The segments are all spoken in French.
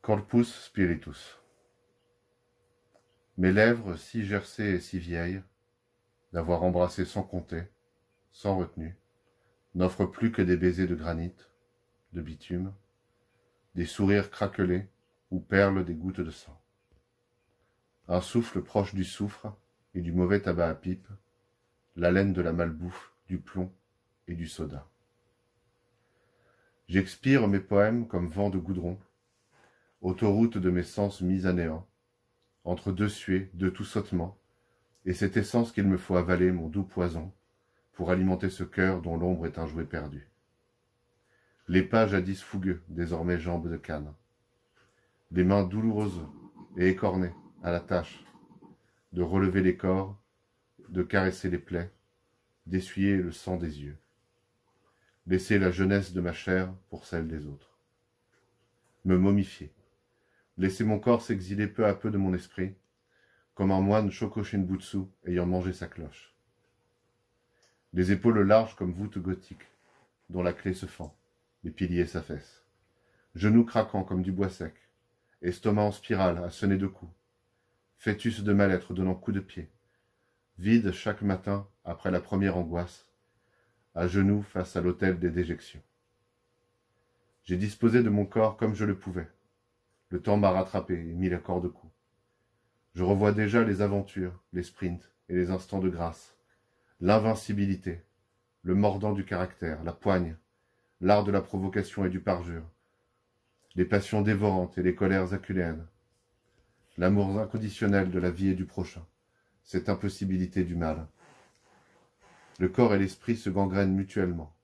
Corpus spiritus. Mes lèvres, si gercées et si vieilles, d'avoir embrassé sans compter, sans retenue, n'offrent plus que des baisers de granit, de bitume, des sourires craquelés où perlent des gouttes de sang. Un souffle proche du soufre et du mauvais tabac à pipe, l'haleine de la malbouffe, du plomb et du soda. J'expire mes poèmes comme vent de goudron, autoroute de mes sens mis à néant, entre deux suées, deux tout sottements, et cette essence qu'il me faut avaler, mon doux poison, pour alimenter ce cœur dont l'ombre est un jouet perdu. Les pas jadis fougueux, désormais jambes de canne. Les mains douloureuses et écornées, à la tâche, de relever les corps, de caresser les plaies, d'essuyer le sang des yeux. Laisser la jeunesse de ma chair pour celle des autres. Me momifier. Laisser mon corps s'exiler peu à peu de mon esprit, comme un moine Shoko Shinbutsu ayant mangé sa cloche. Les épaules larges comme voûte gothique, dont la clé se fend, les piliers s'affaissent. Genoux craquants comme du bois sec, estomac en spirale à sonner de coups, fœtus de mal-être donnant coup de pied, vide chaque matin après la première angoisse, à genoux face à l'autel des déjections. J'ai disposé de mon corps comme je le pouvais. Le temps m'a rattrapé et mis la corde au cou. Je revois déjà les aventures, les sprints et les instants de grâce, l'invincibilité, le mordant du caractère, la poigne, l'art de la provocation et du parjure, les passions dévorantes et les colères aculéennes, l'amour inconditionnel de la vie et du prochain, cette impossibilité du mal. Le corps et l'esprit se gangrènent mutuellement,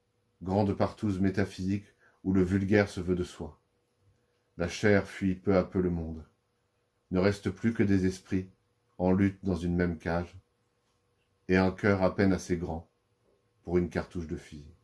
grande partouze métaphysique où le vulgaire se veut de soi. La chair fuit peu à peu le monde. Ne reste plus que des esprits, en lutte dans une même cage, et un cœur à peine assez grand pour une cartouche de fusil.